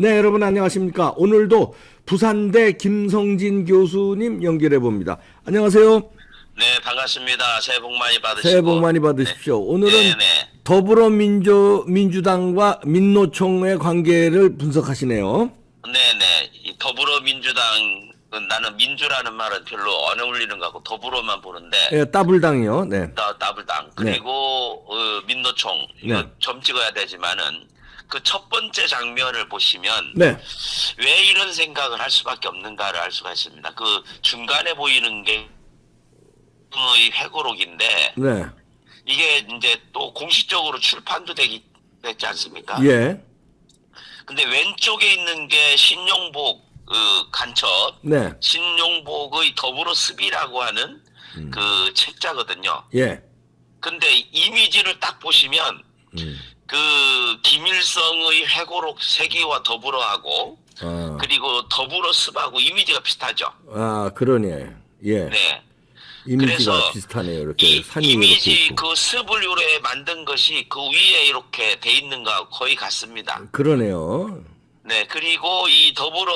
네, 여러분 안녕하십니까? 오늘도 부산대 김성진 교수님 연결해 봅니다. 안녕하세요. 네, 반갑습니다. 새해 복 많이 받으시고. 새해 복 많이 네, 받으십시오. 오늘은 네. 민주당과 민노총의 관계를 분석하시네요. 이 더불어민주당은 나는 민주라는 말은 별로 안 어울리는 것 같고 더불어만 보는데 예, 따블당이요. 네. 더불당 그리고 민노총 이거 네. 점 찍어야 되지만은 그 첫 번째 장면을 보시면 네. 왜 이런 생각을 할 수밖에 없는가를 알 수가 있습니다. 그 중간에 보이는 게 회고록인데 네. 이게 이제 또 공식적으로 출판도 됐지 않습니까? 예. 근데 왼쪽에 있는 게 신용복 간첩, 네. 신용복의 더불어 습이라고 하는 그 책자거든요. 예. 근데 이미지를 딱 보시면 그 김일성의 회고록 세기와 더불어하고 그리고 더불어 습하고 이미지가 비슷하죠. 아, 그러네. 예. 네. 이미지가 그래서 비슷하네요. 이렇게 이 산이 이렇게 이미지 있고. 그 습을 요래 만든 것이 그 위에 이렇게 돼 있는 거하고 거의 같습니다. 그러네요. 네, 그리고 이 더불어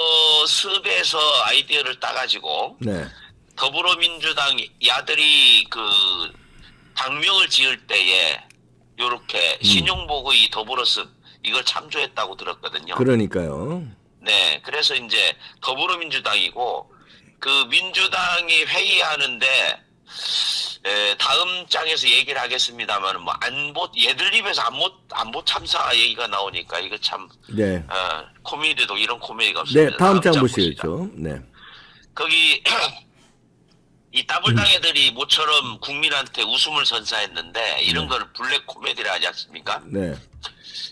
습에서 아이디어를 따가지고 네. 더불어민주당 야들이 그 당명을 지을 때에 요렇게 신용복의 더불어 습 이걸 참조했다고 들었거든요. 그러니까요. 네, 그래서 이제 더불어민주당이고 그 민주당이 회의하는데 다음 장에서 얘기를 하겠습니다만 뭐 안보 얘들 입에서 안보 참사 얘기가 나오니까 이거 참 네. 코미디도 이런 코미디가 없습니다. 네, 다음 장 보시죠. 보시죠. 네. 거기 이 따블당 애들이 모처럼 국민한테 웃음을 선사했는데 이런 걸 블랙 코미디라 하지 않습니까? 네.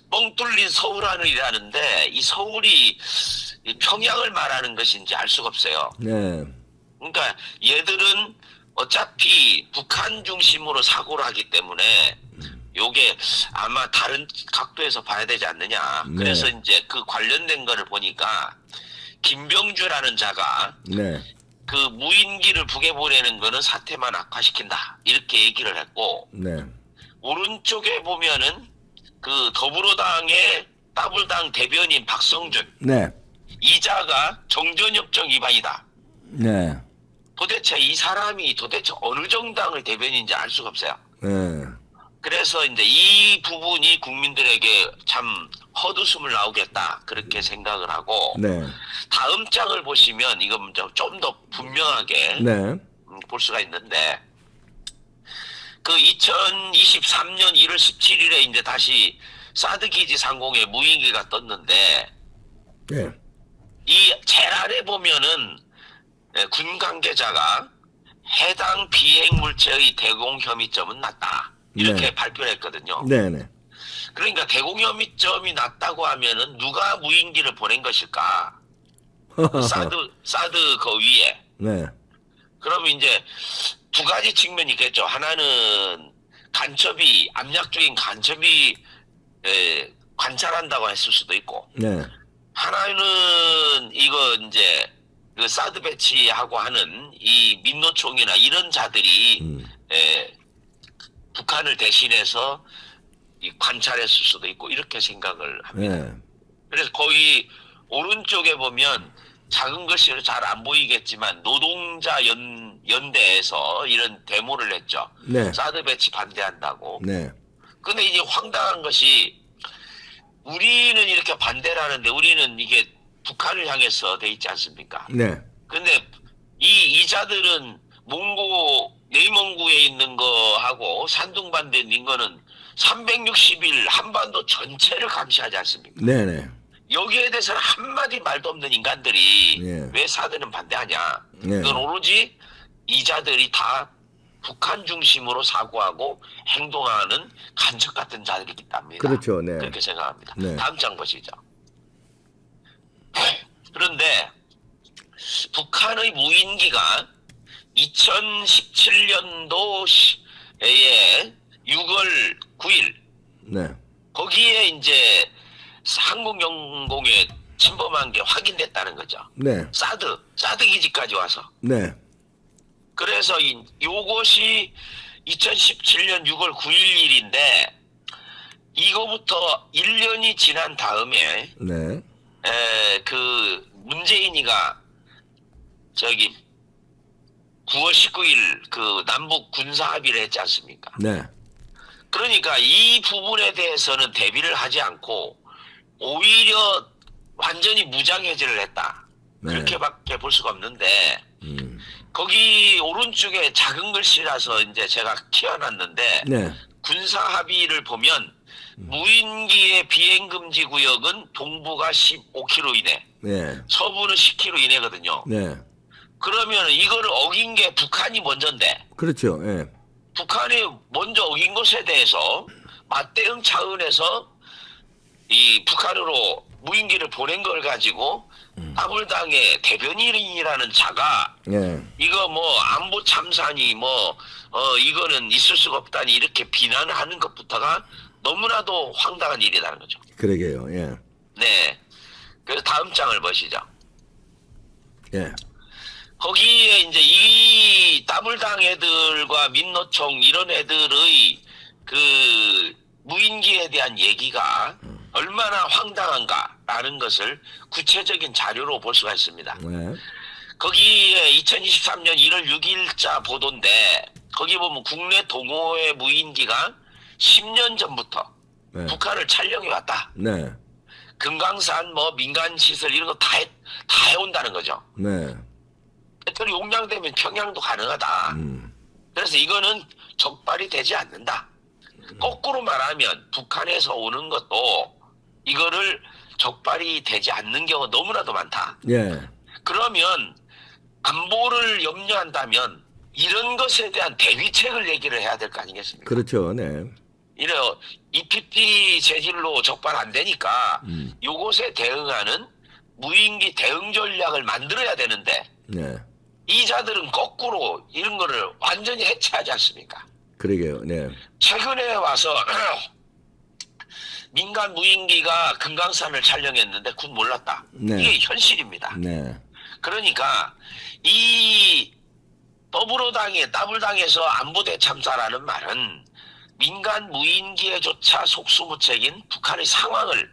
뻥 뚫린 서울 하늘이라는데 이 서울이 이 평양을 말하는 것인지 알 수가 없어요. 네. 그러니까 얘들은 어차피 북한 중심으로 사고를 하기 때문에 요게 아마 다른 각도에서 봐야 되지 않느냐. 네. 그래서 이제 그 관련된 거를 보니까 김병주라는 자가 네. 그 무인기를 북에 보내는 거는 사태만 악화시킨다. 이렇게 얘기를 했고 네. 오른쪽에 보면은 그 더불어당의 따블당 대변인 박성준 네. 이자가 정전협정 위반이다. 네. 도대체 이 사람이 도대체 어느 정당의 대변인지 알 수가 없어요. 네. 그래서 이제 이 부분이 국민들에게 참 헛웃음을 나오겠다 그렇게 생각을 하고 네. 다음 장을 보시면 이건 좀 더 분명하게 네. 볼 수가 있는데 그 2023년 1월 17일에 이제 다시 사드 기지 상공에 무인기가 떴는데 네. 이 제일 아래 보면은 군 관계자가 해당 비행 물체의 대공 혐의점은 낮다 이렇게 네. 발표를 했거든요. 네. 네. 그러니까 대공 혐의점이 낮다고 하면은 누가 무인기를 보낸 것일까? 사드 그 위에. 네. 그러면 이제 두 가지 측면이 있겠죠. 하나는 간첩이 압력적인 간첩이 관찰한다고 했을 수도 있고 네. 하나는 이거 이제 그 사드 배치하고 하는 이 민노총이나 이런 자들이 북한을 대신해서 관찰했을 수도 있고 이렇게 생각을 합니다. 네. 그래서 거기 오른쪽에 보면 작은 글씨로 잘 안 보이겠지만 노동자 연대에서 이런 데모를 했죠. 네. 사드 배치 반대한다고. 네. 근데 이제 황당한 것이 우리는 이렇게 반대를 하는데 우리는 이게 북한을 향해서 돼 있지 않습니까? 네. 근데 이자들은 내蒙구에 있는 거하고 산둥반도에 있는 거는 360일 한반도 전체를 감시하지 않습니까? 네. 네. 여기에 대해서는 한마디 말도 없는 인간들이 예. 왜 사드는 반대하냐? 예. 그건 오로지 이자들이 다 북한 중심으로 사고하고 행동하는 간첩 같은 자들이기 때문이다. 그렇죠. 네. 그렇게 생각합니다. 네. 다음 장 보시죠. 그런데 북한의 무인기가 2017년도에 6월 9일 네. 거기에 이제 한국영공에 침범한 게 확인됐다는 거죠. 네. 사드 기지까지 와서. 네. 그래서 요것이 2017년 6월 9일 일인데 이거부터 1년이 지난 다음에 네. 그 문재인이가 저기 9월 19일 그 남북 군사 합의를 했지 않습니까? 네. 그러니까 이 부분에 대해서는 대비를 하지 않고 오히려 완전히 무장해제를 했다. 네. 그렇게밖에 볼 수가 없는데 거기 오른쪽에 작은 글씨라서 이제 제가 키워놨는데 네. 군사 합의를 보면 무인기의 비행금지 구역은 동부가 15km 이내, 네. 서부는 10km 이내거든요. 네. 그러면 이거를 어긴 게 북한이 먼저인데 그렇죠. 예. 북한이 먼저 어긴 것에 대해서 맞대응 차원에서 이 북한으로 무인기를 보낸 걸 가지고 따블당의 대변인이라는 자가 예. 이거 뭐 안보 참사니 뭐 이거는 있을 수가 없다니 이렇게 비난하는 것부터가 너무나도 황당한 일이라는 거죠. 그러게요. 예. 네. 그래서 다음 장을 보시죠. 예. 거기에 이제 이 따블당 애들과 민노총 이런 애들의 그 무인기에 대한 얘기가 얼마나 황당한가라는 것을 구체적인 자료로 볼 수가 있습니다. 네. 거기에 2023년 1월 6일자 보도인데 거기 보면 국내 동호회 무인기가 10년 전부터 네. 북한을 촬영해 왔다. 네. 금강산 뭐 민간 시설 이런 거 다 해온다는 거죠. 네. 배터리 용량되면 평양도 가능하다. 그래서 이거는 적발이 되지 않는다. 거꾸로 말하면 북한에서 오는 것도 이거를 적발이 되지 않는 경우가 너무나도 많다. 예. 그러면 안보를 염려한다면 이런 것에 대한 대비책을 얘기를 해야 될 거 아니겠습니까? 그렇죠. 네. 이래 EPP 재질로 적발 안 되니까 요것에 대응하는 무인기 대응 전략을 만들어야 되는데 네. 이 자들은 거꾸로 이런 거를 완전히 해체하지 않습니까? 그러게요. 네. 최근에 와서 민간 무인기가 금강산을 촬영했는데 군 몰랐다. 네. 이게 현실입니다. 네. 그러니까 이 더불어당의 따블당에서 안보대 참사라는 말은 민간 무인기에조차 속수무책인 북한의 상황을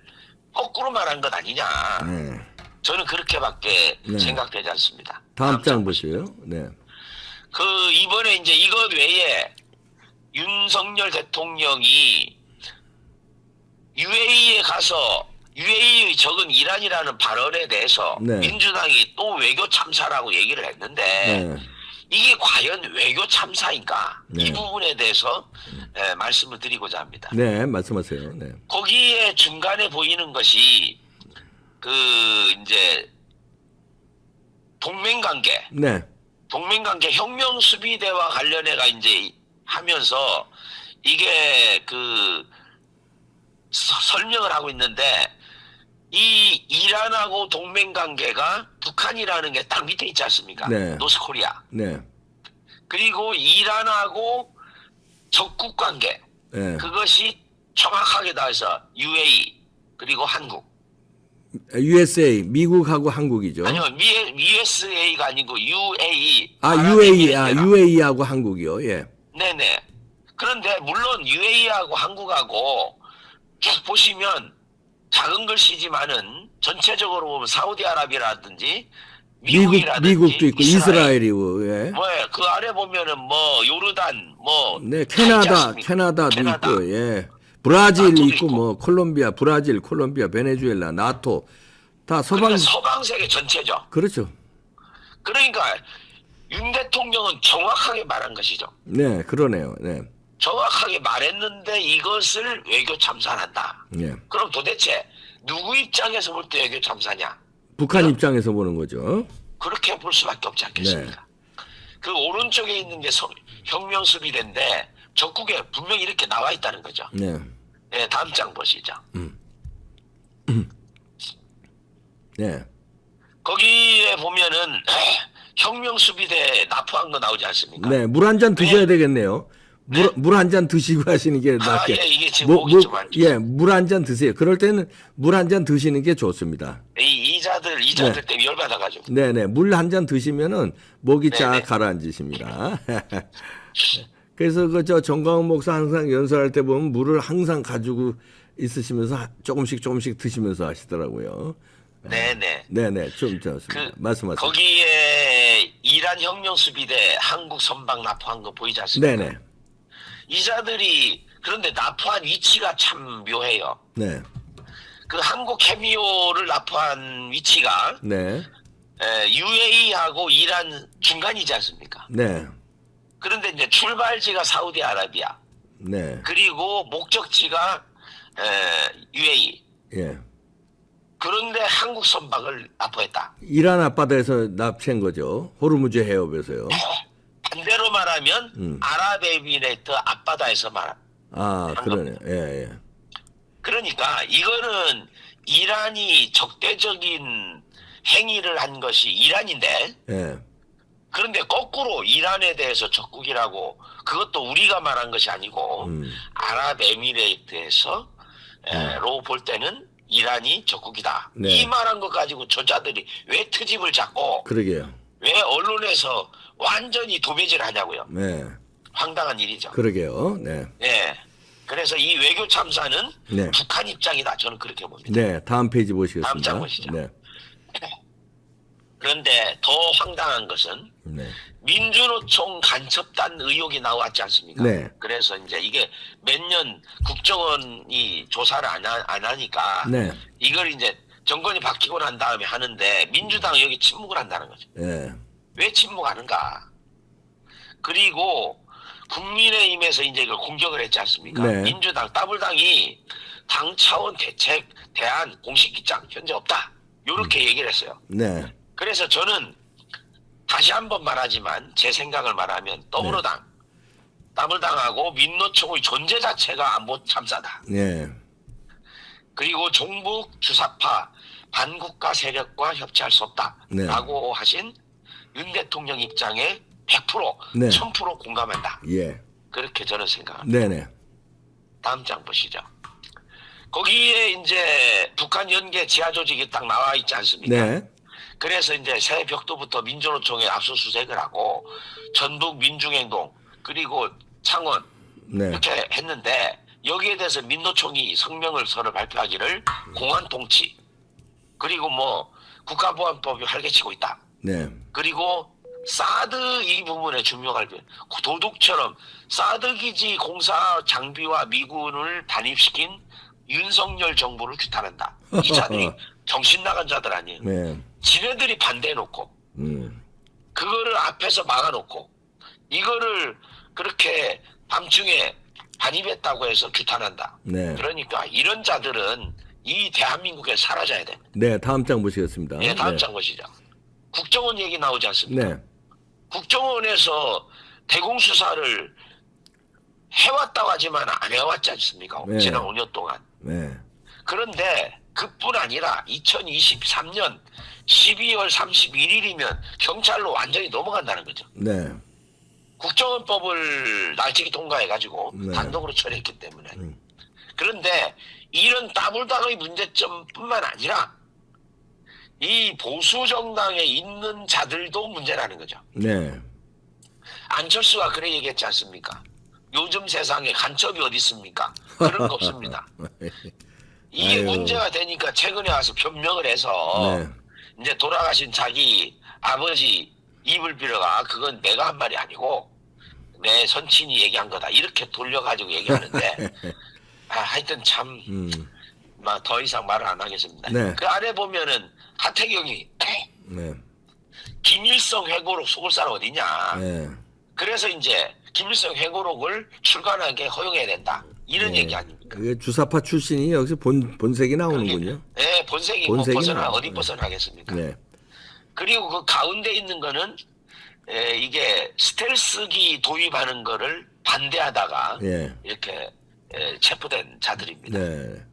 거꾸로 말한 것 아니냐. 네. 저는 그렇게밖에 네. 생각되지 않습니다. 다음 장 보시요. 네. 그 이번에 이제 이것 외에 윤석열 대통령이 UAE에 가서 UAE의 적은 이란이라는 발언에 대해서 네. 민주당이 또 외교 참사라고 얘기를 했는데 네. 이게 과연 외교 참사인가? 네. 이 부분에 대해서 말씀을 드리고자 합니다. 네. 말씀하세요. 네. 거기에 중간에 보이는 것이 그 이제 동맹관계 네. 혁명수비대와 관련해가 이제 하면서 이게 그 설명을 하고 있는데 이 이란하고 동맹관계가 북한이라는 게 딱 밑에 있지 않습니까? 네. 노스코리아. 네. 그리고 이란하고 적국관계 네. 그것이 정확하게 나와서 UAE 그리고 한국. USA 미국하고 한국이죠. 아니요, USA가 아니고 UAE. 아, UAE, UAE하고 한국이요. 예. 네네. 그런데 물론 UAE하고 한국하고 계속 보시면 작은 글씨지만은 전체적으로 보면 사우디아라비아라든지 미국이라든지 미국도 있고 이스라엘이고, 예. 그 아래 보면은 뭐 요르단 네, 다 있지 않습니까? 캐나다도 있고, 예. 브라질 나토도 있고, 뭐 콜롬비아, 브라질, 콜롬비아, 베네수엘라, 나토 다 그러니까 서방 세계 전체죠. 그렇죠. 그러니까 윤 대통령은 정확하게 말한 것이죠. 네, 그러네요. 네. 정확하게 말했는데 이것을 외교 참사한다. 예. 그럼 도대체 누구 입장에서 볼 때 외교 참사냐? 북한 입장에서 보는 거죠. 그렇게 볼 수밖에 없지 않겠습니까? 그 오른쪽에 있는 게 혁명수비대인데 적국에 분명히 이렇게 나와 있다는 거죠. 네. 네, 다음 장 보시죠. 네. 거기에 보면은 혁명수비대 납포한 거 나오지 않습니까? 네, 물 한 잔 드셔야 되겠네요. 물 한 잔 드시고 하시는 게 낫게. 예, 이게 지금 목이 좀 안 좋죠. 예, 물 한 잔 드세요. 그럴 때는 물 한 잔 드시는 게 좋습니다. 이자들 네. 때문에 열받아가지고. 네네, 물 한 잔 드시면은 목이 쫙 네네. 가라앉으십니다. 그래서 저 정광훈 목사 항상 연설할 때 보면 물을 항상 가지고 있으시면서 조금씩 드시면서 하시더라고요. 네네. 네네. 말씀하세요. 거기에 이란 혁명수비대 한국 선박 납포한 거 보이지 않습니까? 네네. 이 자들이 그런데 납포한 위치가 참 묘해요. 네. 그 한국 캐미오를 납포한 위치가 네. UAE하고 이란 중간이지 않습니까? 네. 그런데 이제 출발지가 사우디아라비아, 네. 그리고 목적지가 UAE. 예. 그런데 한국 선박을 납포했다. 이란 앞바다에서 납치한 거죠. 호르무즈 해협에서요. 반대로 말하면 아랍에미레이트 앞바다에서 아, 그러네. 예, 예. 그러니까 이거는 이란이 적대적인 행위를 한 것이 이란인데, 예. 그런데 거꾸로 이란에 대해서 적국이라고, 그것도 우리가 말한 것이 아니고 아랍에미레이트에서 로 볼 때는 이란이 적국이다. 네. 이 말한 것 가지고 저자들이 왜 트집을 잡고 그러게요. 왜 언론에서 완전히 도배질 하냐고요. 네. 황당한 일이죠. 그러게요. 네. 네. 그래서 이 외교 참사는 네. 북한 입장이다. 저는 그렇게 봅니다. 네. 다음 페이지 보시겠습니다. 다음 장 보시죠. 네. 그런데 더 황당한 것은 네. 민주노총 간첩단 의혹이 나왔지 않습니까? 네. 그래서 이제 이게 몇 년 국정원이 조사를 안 하니까 네. 이걸 이제 정권이 바뀌고 난 다음에 하는데 민주당 여기 침묵을 한다는 거죠. 네. 왜 침묵하는가? 그리고 국민의힘에서 이제 이걸 공격을 했지 않습니까? 네. 민주당 따블당이 당 차원 대책 대안 공식 입장 현재 없다. 이렇게 얘기를 했어요. 네. 그래서 저는 다시 한번 말하지만 제 생각을 말하면 더불어당, 따블당하고 민노총의 존재 자체가 안보 참사다. 네. 그리고 종북 주사파 반국가 세력과 협치할 수 네. 없다라고 하신 윤 대통령 입장에 100% 네. 1000% 공감한다. 예. 그렇게 저는 생각합니다. 네네. 다음 장 보시죠. 거기에 이제 북한 연계 지하 조직이 딱 나와 있지 않습니까? 네. 그래서 이제 새벽도부터 민주노총에 압수수색을 하고 전북 민중행동 그리고 창원 네. 이렇게 했는데 여기에 대해서 민노총이 성명서를 발표하기를 공안 통치 그리고 뭐 국가보안법이 활개치고 있다. 네. 그리고 사드 이 부분에 중요할 도둑처럼 사드 기지 공사 장비와 미군을 반입시킨 윤석열 정부를 규탄한다. 이 자들이 정신 나간 자들 아니에요. 네. 지네들이 반대해놓고 그거를 앞에서 막아놓고 이거를 그렇게 밤중에 반입했다고 해서 규탄한다. 네. 그러니까 이런 자들은 이 대한민국에 사라져야 돼. 네. 다음 장 보시겠습니다. 네, 다음 네. 장 보시죠. 국정원 얘기 나오지 않습니까? 네. 국정원에서 대공수사를 해왔다고 하지만 안 해왔지 않습니까? 네. 지난 5년 동안. 네. 그런데 그뿐 아니라 2023년 12월 31일이면 경찰로 완전히 넘어간다는 거죠. 네. 국정원법을 날치기 통과해가지고 네. 단독으로 처리했기 때문에. 그런데 이런 따블당의 문제점뿐만 아니라 이 보수 정당에 있는 자들도 문제라는 거죠. 네. 안철수가 그래 얘기했지 않습니까? 요즘 세상에 간첩이 어디 있습니까? 그런 거 없습니다. 이게 아유. 문제가 되니까 최근에 와서 변명을 해서 네. 이제 돌아가신 자기 아버지 입을 빌어가 그건 내가 한 말이 아니고 내 선친이 얘기한 거다 이렇게 돌려가지고 얘기하는데 하여튼 참 더 이상 말을 안 하겠습니다. 네. 그 아래 보면은 하태경이 네. 김일성 회고록 속을 사람 어디냐. 네. 그래서 이제 김일성 회고록을 출간하게 허용해야 된다. 이런 얘기 아닙니까? 그게 주사파 출신이 여기서 본색이 나오는군요. 네, 본색이 본색이 뭐 벗어나 나와요. 어디 벗어나겠습니까? 네. 그리고 그 가운데 있는 거는 이게 스텔스기 도입하는 거를 반대하다가 예. 이렇게 체포된 자들입니다. 네.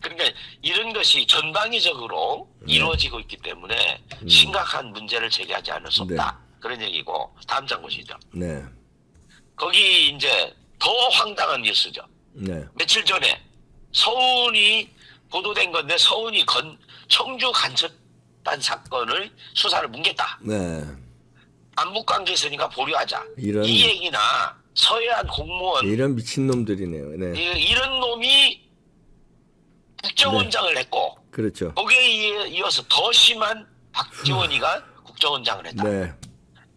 그러니까 이런 것이 전방위적으로 이루어지고 있기 때문에 심각한 문제를 제기하지 않을 수 없다. 그런 얘기고 다음 장 보시죠. 네. 거기 이제 더 황당한 뉴스죠. 네. 며칠 전에 서훈이 보도된 건데 서훈이 청주 간첩단 사건을 수사를 뭉갰다. 네. 남북관계 있으니까 보류하자. 이런- 이 얘기나 서해안 공무원 이런 미친 놈들이네요. 네. 이런 놈이 국정원장을 했고 그렇죠. 거기에 이어서 더 심한 박지원이가 국정원장을 했다. 네.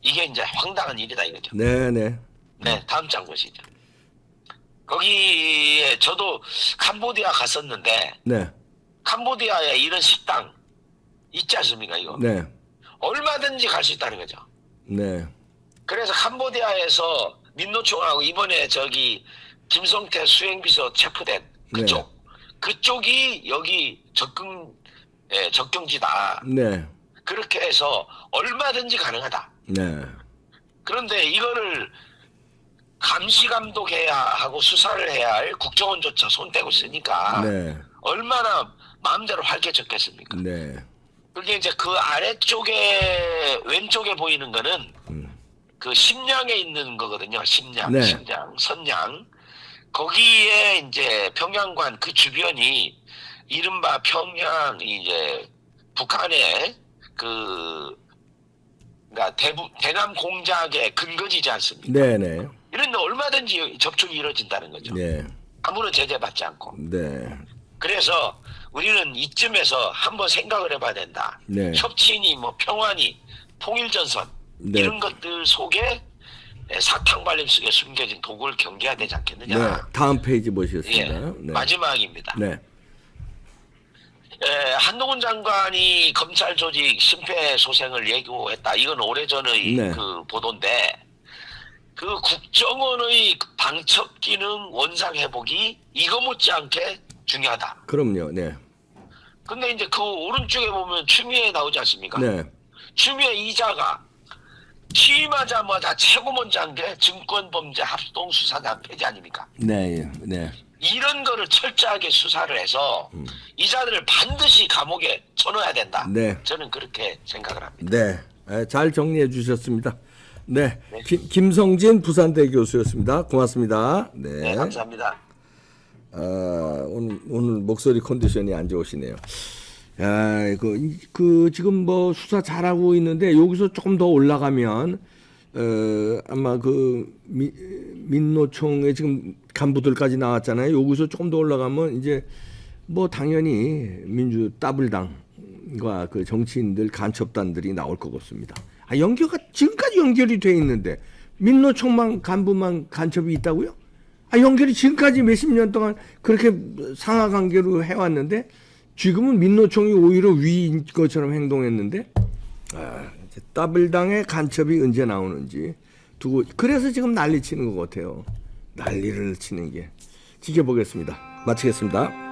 이게 이제 황당한 일이다 이거죠. 네, 네. 네, 다음 장 보시죠. 거기에 저도 캄보디아 갔었는데 네. 캄보디아에 이런 식당 있지 않습니까 이거? 네. 얼마든지 갈 수 있다는 거죠. 네. 그래서 캄보디아에서 민노총하고 이번에 저기 김성태 수행비서 체포된 그쪽 그쪽이 여기 접경지다. 네. 그렇게 해서 얼마든지 가능하다. 네. 그런데 이거를 감시 감독해야 하고 수사를 해야 할 국정원조차 손 떼고 있으니까 네. 얼마나 마음대로 활개쳤겠습니까? 네. 그게 이제 그 아래쪽에 왼쪽에 보이는 거는 그 심양에 있는 거거든요. 심양, 네. 심양, 선양. 거기에 이제 평양관 그 주변이 이른바 평양 이제 북한의 그러니까 대남 공작의 근거지지 않습니까? 네, 네. 이런데 얼마든지 접촉이 이루어진다는 거죠. 네. 아무런 제재받지 않고. 네. 그래서 우리는 이쯤에서 한번 생각을 해봐야 된다. 네. 협치니 뭐 평화니 통일전선 네. 이런 것들 속에 사탕발림 속에 숨겨진 도구를 경계해야 되지 않겠느냐. 네. 다음 페이지 예, 보시겠습니다. 네. 마지막입니다. 네. 한동훈 장관이 검찰 조직 심폐소생을 예고했다. 이건 오래전의 네. 그 보도인데 그 국정원의 방첩 기능 원상 회복이 이거 못지않게 중요하다. 그럼요. 네. 근데 이제 그 오른쪽에 보면 추미애 나오지 않습니까? 네. 추미애 이자가 취임하자마자 최고 먼저 한 게 증권범죄 합동수사단 폐지 아닙니까? 네. 네. 이런 거를 철저하게 수사를 해서 이자들을 반드시 감옥에 쳐넣어야 된다. 네. 저는 그렇게 생각을 합니다. 네. 잘 정리해 주셨습니다. 네. 김성진 부산대 교수였습니다. 고맙습니다. 네. 네, 감사합니다. 오늘 목소리 컨디션이 안 좋으시네요. 야, 그 지금 뭐 수사 잘하고 있는데 여기서 조금 더 올라가면 아마 그 민노총의 지금 간부들까지 나왔잖아요. 여기서 조금 더 올라가면 이제 뭐 당연히 민주 따블당과 그 정치인들 간첩단들이 나올 것 같습니다. 연결가 지금까지 연결이 돼 있는데 민노총만 간부만 간첩이 있다고요? 연결이 지금까지 몇십 년 동안 그렇게 상하관계로 해왔는데 지금은 민노총이 오히려 위인 것처럼 행동했는데 이제 따블당의 간첩이 언제 나오는지 두고 그래서 지금 난리 치는 것 같아요. 난리를 치는 게 지켜보겠습니다. 마치겠습니다.